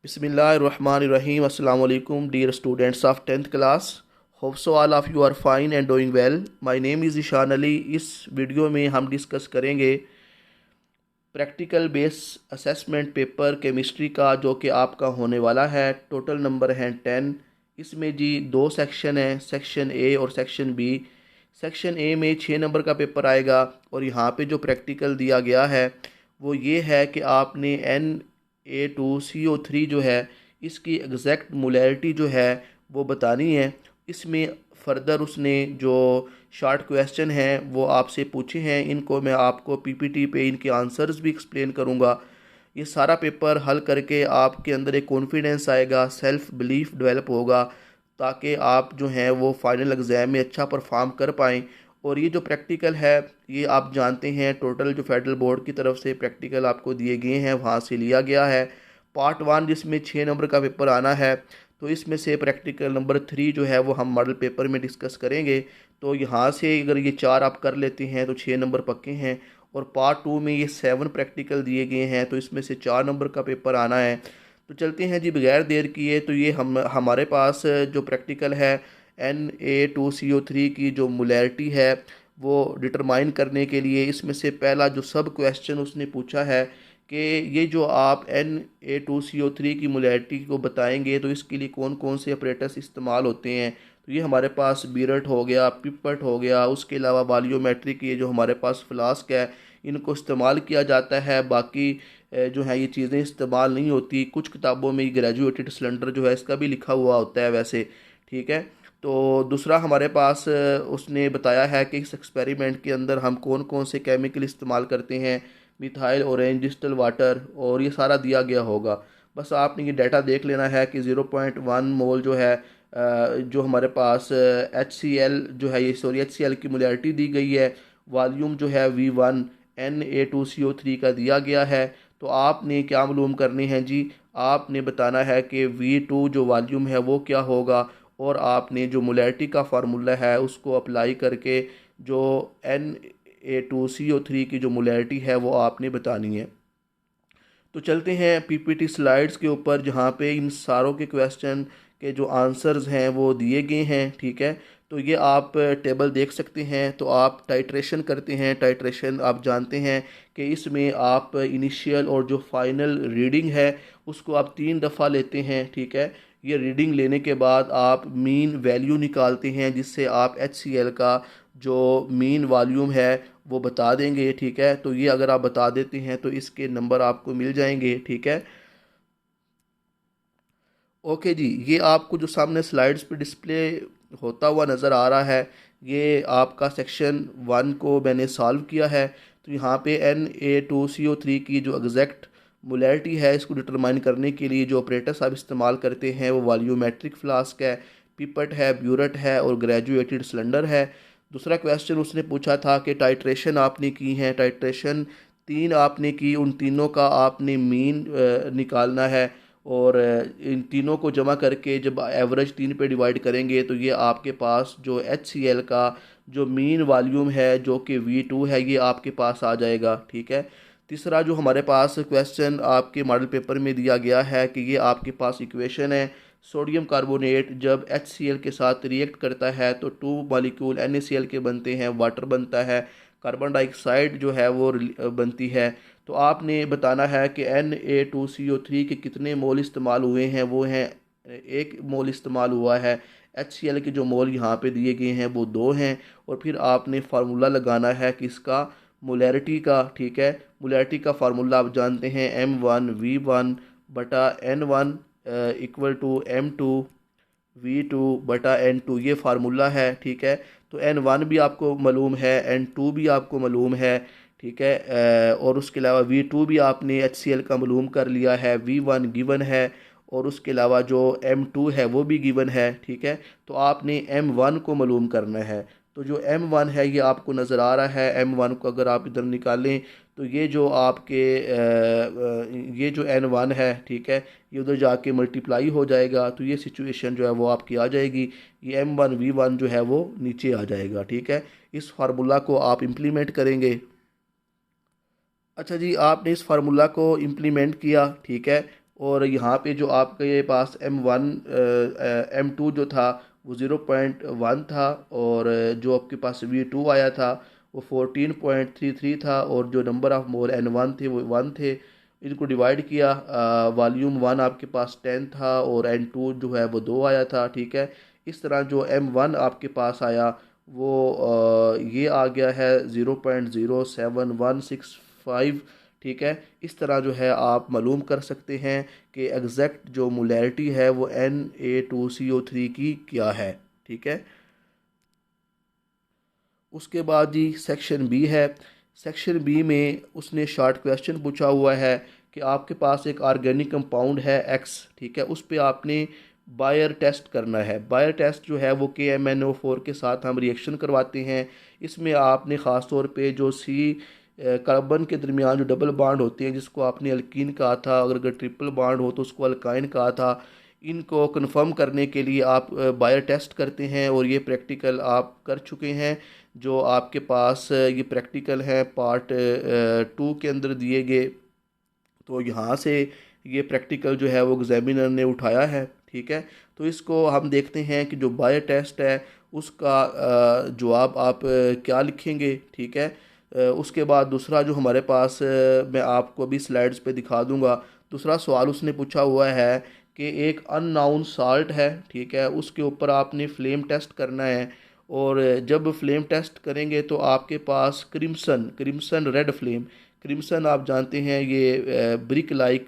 Bismillahirrahmanirrahim. Assalamu alaikum, dear students of 10th class. Hope so all of you are fine and doing well. My name is Ishan Ali. इस video में हम discuss करेंगे practical base assessment paper chemistry का, जो कि आपका होने वाला है। टोटल नंबर हैं 10। इसमें जी दो सेक्शन हैं, सेक्शन ए और सेक्शन बी। सेक्शन ए में 6 नंबर का पेपर आएगा और यहाँ पे जो प्रैक्टिकल दिया गया है वो ये है कि आपने Na2CO3 जो है इसकी एग्जैक्ट मोलैरिटी जो है वो बतानी है। इसमें फर्दर उसने जो शॉर्ट क्वेश्चन हैं वो आपसे पूछे हैं, इनको मैं आपको पीपीटी पे इनके आंसर्स भी एक्सप्लेन करूँगा। ये सारा पेपर हल करके आपके अंदर एक कॉन्फिडेंस आएगा, सेल्फ बिलीफ डेवलप होगा, ताकि आप जो हैं वो फाइनल एग्ज़ाम में अच्छा परफॉर्म कर पाएँ। और ये जो प्रैक्टिकल है ये आप जानते हैं, टोटल जो फेडरल बोर्ड की तरफ से प्रैक्टिकल आपको दिए गए हैं वहाँ से लिया गया है। पार्ट 1 जिसमें 6 नंबर का पेपर आना है, तो इसमें से प्रैक्टिकल नंबर 3 जो है वो हम मॉडल पेपर में डिस्कस करेंगे। तो यहाँ से अगर ये 4 आप कर लेते हैं तो 6 नंबर पक्के हैं। और पार्ट 2 में ये 7 प्रैक्टिकल दिए गए हैं, तो इसमें से 4 नंबर का पेपर आना है। तो चलते हैं जी बगैर देर किए। तो ये हमारे पास जो प्रैक्टिकल है Na2CO3 की जो मोलैरिटी है वो डिटरमाइन करने के लिए, इसमें से पहला जो सब क्वेश्चन उसने पूछा है कि ये जो आप Na2CO3 की मोलैरिटी को बताएंगे तो इसके लिए कौन कौन से अपरेटस इस्तेमाल होते हैं। तो ये हमारे पास बीरट हो गया, पिपट हो गया, उसके अलावा वॉल्यूमेट्रिक ये जो हमारे पास फ्लास्क है इनको इस्तेमाल किया जाता है। बाकी जो है ये चीज़ें इस्तेमाल नहीं होती। कुछ किताबों में ग्रेजुएटेड सिलेंडर जो है इसका भी लिखा हुआ होता है वैसे, ठीक है। तो दूसरा हमारे पास उसने बताया है कि इस एक्सपेरिमेंट के अंदर हम कौन कौन से केमिकल इस्तेमाल करते हैं, मिथाइल ऑरेंज डिस्टिल वाटर, और ये सारा दिया गया होगा। बस आपने ये डाटा देख लेना है कि 0.1 मोल जो है जो हमारे पास HCl जो है, ये सॉरी HCl की मोलैरिटी दी गई है। वॉल्यूम जो है V1 Na2CO3 का दिया गया है। तो आपने क्या मालूम करनी है जी, आपने बताना है कि V2 जो वॉल्यूम है वो क्या होगा, और आपने जो मोलैरिटी का फार्मूला है उसको अप्लाई करके जो Na2CO3 की जो मोलैरिटी है वो आपने बतानी है। तो चलते हैं पीपीटी स्लाइड्स के ऊपर, जहाँ पे इन सारों के क्वेश्चन के जो आंसर्स हैं वो दिए गए हैं, ठीक है। तो ये आप टेबल देख सकते हैं। तो आप टाइट्रेशन करते हैं। टाइट्रेशन आप जानते हैं कि इसमें आप इनिशियल और जो फाइनल रीडिंग है उसको आप 3 दफ़ा लेते हैं, ठीक है। ये रीडिंग लेने के बाद आप मीन वैल्यू निकालते हैं, जिससे आप HCl का जो मीन वॉल्यूम है वो बता देंगे, ठीक है। तो ये अगर आप बता देते हैं तो इसके नंबर आपको मिल जाएंगे, ठीक है। ओके जी, ये आपको जो सामने स्लाइड्स पे डिस्प्ले होता हुआ नज़र आ रहा है, ये आपका सेक्शन 1 को मैंने सॉल्व किया है। तो यहाँ पे Na2CO3 की जो एग्जैक्ट मोलैरिटी है इसको डिटरमाइन करने के लिए जो ऑपरेटर्स आप इस्तेमाल करते हैं वो वॉल्यूमेट्रिक फ्लास्क है, पिपट है, ब्यूरट है और ग्रेजुएटेड सिलेंडर है। दूसरा क्वेश्चन उसने पूछा था कि टाइट्रेशन आपने की है। टाइट्रेशन 3 आपने की, उन तीनों का आपने मीन निकालना है, और इन तीनों को जमा करके जब एवरेज 3 पे डिवाइड करेंगे तो ये आपके पास जो HCl का जो मीन वॉल्यूम है जो कि V2 है ये आपके पास आ जाएगा, ठीक है। तीसरा जो हमारे पास क्वेश्चन आपके मॉडल पेपर में दिया गया है कि ये आपके पास इक्वेशन है, सोडियम कार्बोनेट जब HCl के साथ रिएक्ट करता है तो 2 मॉलिक्यूल NaCl के बनते हैं, वाटर बनता है, कार्बन डाइऑक्साइड जो है वो बनती है। तो आपने बताना है कि Na2CO3 के कितने मोल इस्तेमाल हुए हैं, वो हैं 1 मोल इस्तेमाल हुआ है। HCl के जो मोल यहाँ पे दिए गए हैं वो 2 हैं। और फिर आपने फार्मूला लगाना है किसका, मोलैरिटी का, ठीक है। मोलैरिटी का फार्मूला आप जानते हैं M1V1/N1 इक्वल टू M2V2/N2, ये फार्मूला है, ठीक है। तो N1 भी आपको मालूम है, N2 भी आपको मालूम है, ठीक है। और उसके अलावा V2 भी आपने HCl का मालूम कर लिया है, V1 गिवन है, और उसके अलावा जो M2 है वो भी गिवन है, ठीक है। तो आपने M1 को मालूम करना है। तो जो M1 है ये आपको नज़र आ रहा है। M1 को अगर आप इधर निकालें तो ये जो आपके ये जो N1 है, ठीक है, ये उधर जाके मल्टीप्लाई हो जाएगा। तो ये सिचुएशन जो है वो आपकी आ जाएगी, ये M1V1 जो है वो नीचे आ जाएगा, ठीक है। इस फार्मूला को आप इम्प्लीमेंट करेंगे। अच्छा जी, आपने इस फार्मूला को इम्प्लीमेंट किया, ठीक है। और यहाँ पे जो आपके पास M2 जो था वो 0.1 था, और जो आपके पास V2 आया था वो 14.33 था, और जो नंबर ऑफ मोल N1 थे वो 1 थे। इनको डिवाइड किया, वॉल्यूम 1 आपके पास 10 था और N2 जो है वो 2 आया था, ठीक है। इस तरह जो M1 आपके पास आया वो ये आ गया है 0.07165, ठीक है। इस तरह जो है आप मालूम कर सकते हैं कि एग्जैक्ट जो मोलैरिटी है वो Na2CO3 की क्या है, ठीक है। उसके बाद जी सेक्शन बी है। सेक्शन बी में उसने शॉर्ट क्वेश्चन पूछा हुआ है कि आपके पास एक ऑर्गेनिक कंपाउंड है एक्स, ठीक है, उस पे आपने बायर टेस्ट करना है। बायर टेस्ट जो है वो KMnO4 के साथ हम रिएक्शन करवाते हैं। इसमें आपने ख़ास तौर पे जो सी कार्बन के दरमियान जो डबल बॉन्ड होते हैं जिसको आपने अल्कीन कहा था, अगर ट्रिपल बॉन्ड हो तो उसको अल्काइन कहा था, इनको कंफर्म करने के लिए आप बायर टेस्ट करते हैं, और ये प्रैक्टिकल आप कर चुके हैं। जो आपके पास ये प्रैक्टिकल है पार्ट 2 के अंदर दिए गए। तो यहाँ से ये प्रैक्टिकल जो है वो एग्जामिनर ने उठाया है, ठीक है। तो इसको हम देखते हैं कि जो बायो टेस्ट है उसका जवाब आप क्या लिखेंगे, ठीक है। उसके बाद दूसरा जो हमारे पास मैं आपको अभी स्लाइड्स पे दिखा दूंगा। दूसरा सवाल उसने पूछा हुआ है कि एक अननाउन साल्ट है, ठीक है, उसके ऊपर आपने फ्लेम टेस्ट करना है, और जब फ्लेम टेस्ट करेंगे तो आपके पास crimson crimson red flame, crimson आप जानते हैं ये ब्रिक लाइक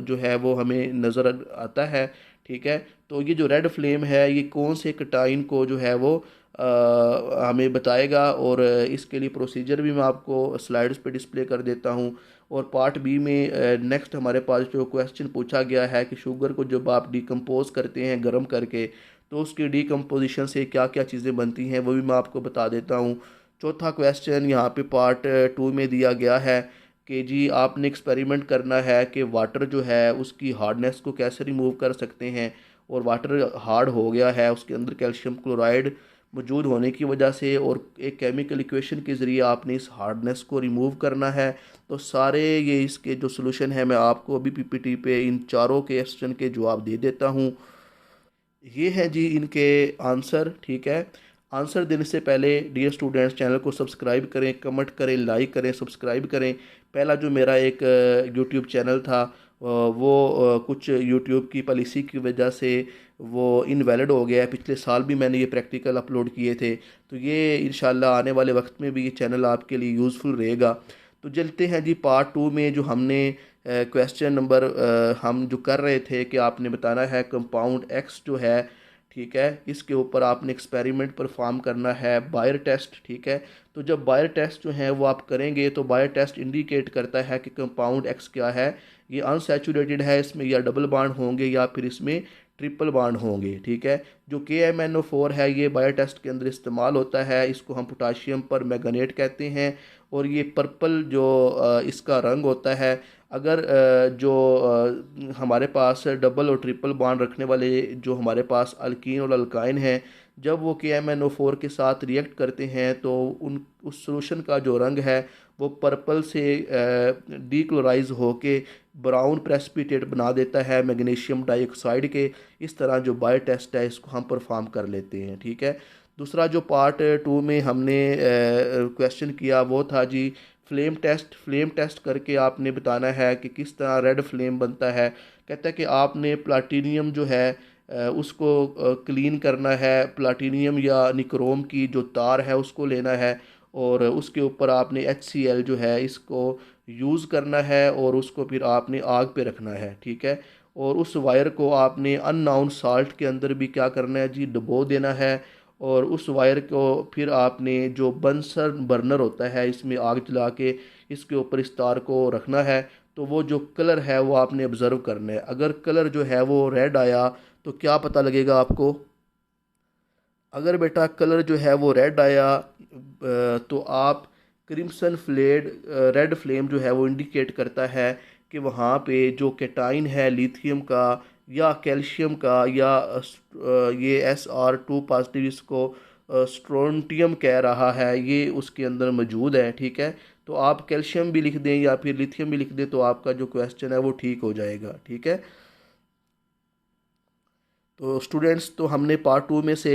जो है वो हमें नज़र आता है, ठीक है। तो ये जो रेड फ्लेम है ये कौन से कटाइन को जो है वो हमें बताएगा, और इसके लिए प्रोसीजर भी मैं आपको स्लाइड्स पे डिस्प्ले कर देता हूँ। और पार्ट बी में नेक्स्ट हमारे पास जो क्वेश्चन पूछा गया है कि शुगर को जब आप डिकम्पोज करते हैं गर्म करके तो उसकी डिकम्पोजिशन से क्या क्या चीज़ें बनती हैं वो भी मैं आपको बता देता हूँ। चौथा क्वेश्चन यहाँ पे पार्ट 2 में दिया गया है कि जी आपने एक्सपेरिमेंट करना है कि वाटर जो है उसकी हार्डनेस को कैसे रिमूव कर सकते हैं, और वाटर हार्ड हो गया है उसके अंदर कैल्शियम क्लोराइड मौजूद होने की वजह से, और एक केमिकल इक्वेशन के ज़रिए आपने इस हार्डनेस को रिमूव करना है। तो सारे ये इसके जो सोल्यूशन है मैं आपको अभी PPT पे इन चारों क्वेश्चन के जवाब दे देता हूँ। ये है जी इनके आंसर, ठीक है। आंसर देने से पहले डियर स्टूडेंट्स चैनल को सब्सक्राइब करें, कमेंट करें, लाइक करें, सब्सक्राइब करें। पहला जो मेरा एक यूट्यूब चैनल था वो कुछ यूट्यूब की पॉलिसी की वजह से वो इनवैलिड हो गया है। पिछले साल भी मैंने ये प्रैक्टिकल अपलोड किए थे, तो ये इंशाल्लाह आने वाले वक्त में भी ये चैनल आपके लिए यूज़फुल रहेगा। तो चलते हैं जी पार्ट 2 में। जो हमने क्वेश्चन नंबर हम जो कर रहे थे कि आपने बताना है कंपाउंड एक्स जो है, ठीक है, इसके ऊपर आपने एक्सपेरिमेंट परफॉर्म करना है बायर टेस्ट, ठीक है। तो जब बायर टेस्ट जो है वो आप करेंगे तो बायर टेस्ट इंडिकेट करता है कि कंपाउंड एक्स क्या है, ये अनसैचुरेटेड है, इसमें या डबल बॉन्ड होंगे या फिर इसमें ट्रिपल बॉन्ड होंगे, ठीक है। जो KMnO4 है ये बायो टेस्ट के अंदर इस्तेमाल होता है, इसको हम पोटाशियम पर मैंगनेट कहते हैं, और ये पर्पल जो इसका रंग होता है। अगर जो हमारे पास डबल और ट्रिपल बॉन्ड रखने वाले जो हमारे पास अल्कीन और अल्काइन हैं, जब वो KMnO4 के साथ रिएक्ट करते हैं तो उन उस सोल्यूशन का जो रंग है वो पर्पल से डीक्लोराइज होके ब्राउन प्रेसिपिटेट बना देता है मैग्नीशियम डाइऑक्साइड के। इस तरह जो बायो टेस्ट है इसको हम परफॉर्म कर लेते हैं, ठीक है। दूसरा जो पार्ट 2 में हमने क्वेश्चन किया वो था जी फ्लेम टेस्ट। फ्लेम टेस्ट करके आपने बताना है कि किस तरह रेड फ्लेम बनता है। कहता है कि आपने प्लाटीनियम जो है उसको क्लीन करना है, प्लाटीनियम या निक्रोम की जो तार है उसको लेना है, और उसके ऊपर आपने HCl जो है इसको यूज़ करना है, और उसको फिर आपने आग पे रखना है, ठीक है। और उस वायर को आपने अननाउन साल्ट के अंदर भी क्या करना है जी, डुबो देना है, और उस वायर को फिर आपने जो बंसर बर्नर होता है इसमें आग जला के इसके ऊपर इस तार को रखना है। तो वो जो कलर है वो आपने ऑब्ज़र्व करना है। अगर कलर जो है वो रेड आया तो क्या पता लगेगा आपको? अगर बेटा कलर जो है वो रेड आया तो आप क्रिम्सन फ्लेड रेड फ्लेम जो है वो इंडिकेट करता है कि वहाँ पे जो कैटाइन है लिथियम का या कैल्शियम का या ये SR2 पॉजिटिव इसको स्ट्रोंटियम कह रहा है, ये उसके अंदर मौजूद है, ठीक है। तो तो आप कैल्शियम भी लिख दें या फिर लिथियम भी लिख दें तो आपका जो क्वेश्चन है वो ठीक हो जाएगा। ठीक है, तो स्टूडेंट्स, तो हमने पार्ट 2 में से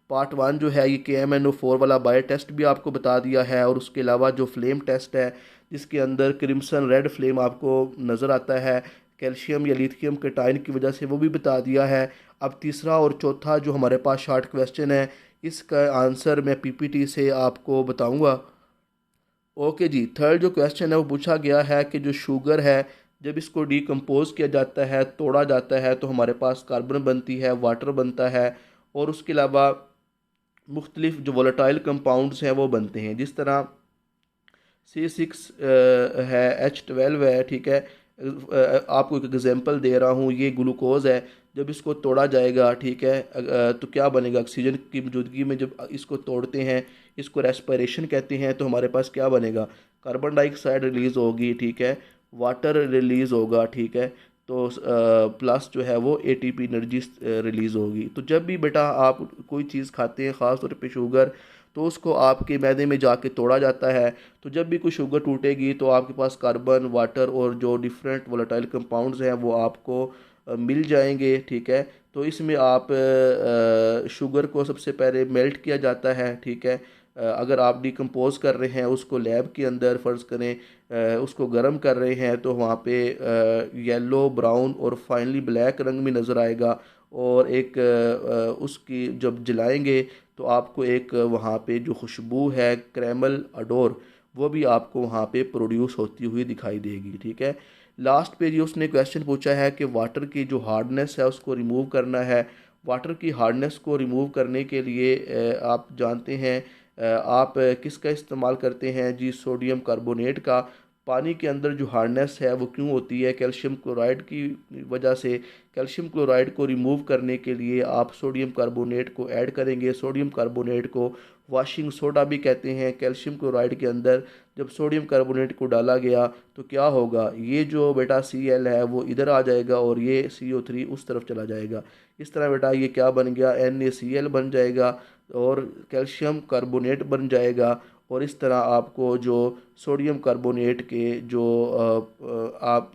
पार्ट 1 जो है ये KMnO4 वाला बायो टेस्ट भी आपको बता दिया है, और उसके अलावा जो फ्लेम टेस्ट है जिसके अंदर क्रिम्सन रेड फ्लेम आपको नज़र आता है कैल्शियम या लिथियम कटाइन की वजह से, वो भी बता दिया है। अब तीसरा और चौथा जो हमारे पास शॉर्ट क्वेश्चन है इसका आंसर मैं PPT से आपको बताऊंगा। ओके जी, थर्ड जो क्वेश्चन है वो पूछा गया है कि जो शुगर है जब इसको डिकम्पोज किया जाता है, तोड़ा जाता है, तो हमारे पास कार्बन बनती है, वाटर बनता है, और उसके अलावा मुख्तलिफ जो वोलेटाइल कंपाउंड्स हैं वो बनते हैं। जिस तरह C6 है, H12 है। ठीक है, आपको एक एग्जांपल दे रहा हूँ, ये ग्लूकोज है, जब इसको तोड़ा जाएगा, ठीक है, तो क्या बनेगा, ऑक्सीजन की मौजूदगी में जब इसको तोड़ते हैं, इसको रेस्पिरेशन कहते हैं, तो हमारे पास क्या बनेगा, कार्बन डाइऑक्साइड रिलीज़ होगी। ठीक है, वाटर रिलीज़ होगा। ठीक है, तो प्लस जो है वो ATP एनर्जी रिलीज़ होगी। तो जब भी बेटा आप कोई चीज़ खाते हैं, ख़ास तौर पे शुगर, तो उसको आपके मैदे में जाके तोड़ा जाता है। तो जब भी कोई शुगर टूटेगी तो आपके पास कार्बन, वाटर और जो डिफरेंट वोलेटाइल कंपाउंड्स हैं वो आपको मिल जाएंगे। ठीक है, तो इसमें आप शुगर को सबसे पहले मेल्ट किया जाता है। ठीक है, अगर आप डिकम्पोज कर रहे हैं उसको लैब के अंदर, फ़र्ज़ करें उसको गर्म कर रहे हैं, तो वहाँ पे येलो, ब्राउन और फाइनली ब्लैक रंग में नज़र आएगा। और एक उसकी जब जलाएंगे तो आपको एक वहाँ पे जो खुशबू है, क्रैमल अडोर, वो भी आपको वहाँ पे प्रोड्यूस होती हुई दिखाई देगी। ठीक है, लास्ट पे जी उसने क्वेश्चन पूछा है कि वाटर की जो हार्डनेस है उसको रिमूव करना है। वाटर की हार्डनेस को रिमूव करने के लिए आप जानते हैं आप किसका इस्तेमाल करते हैं जी, सोडियम कार्बोनेट का। पानी के अंदर जो हार्डनेस है वो क्यों होती है, कैल्शियम क्लोराइड की वजह से। कैल्शियम क्लोराइड को रिमूव करने के लिए आप सोडियम कार्बोनेट को ऐड करेंगे। सोडियम कार्बोनेट को वाशिंग सोडा भी कहते हैं। कैल्शियम क्लोराइड के अंदर जब सोडियम कार्बोनेट को डाला गया तो क्या होगा, ये जो बेटा Cl है वो इधर आ जाएगा और ये CO3 उस तरफ चला जाएगा। इस तरह बेटा ये क्या बन गया, NaCl बन जाएगा और कैल्शियम कार्बोनेट बन जाएगा। और इस तरह आपको जो सोडियम कार्बोनेट के जो आप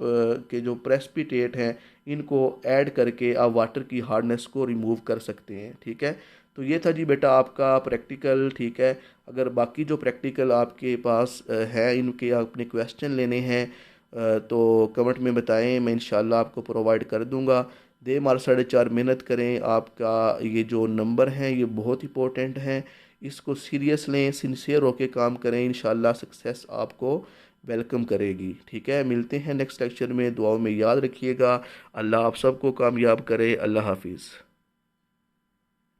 के जो प्रेसिपिटेट हैं इनको ऐड करके आप वाटर की हार्डनेस को रिमूव कर सकते हैं। ठीक है, तो ये था जी बेटा आपका प्रैक्टिकल। ठीक है, अगर बाकी जो प्रैक्टिकल आपके पास है, इनके आपने क्वेश्चन लेने हैं तो कमेंट में बताएं, मैं इंशाल्लाह आपको प्रोवाइड कर दूंगा। दे मार 4.5 मेहनत करें। आपका ये जो नंबर हैं ये बहुत इंपॉर्टेंट हैं, इसको सीरियस लें, सिंसियर होके काम करें, इंशाल्लाह सक्सेस आपको वेलकम करेगी। ठीक है, मिलते हैं नेक्स्ट लेक्चर में, दुआओं में याद रखिएगा। अल्लाह आप सबको कामयाब करे। अल्लाह हाफिज़।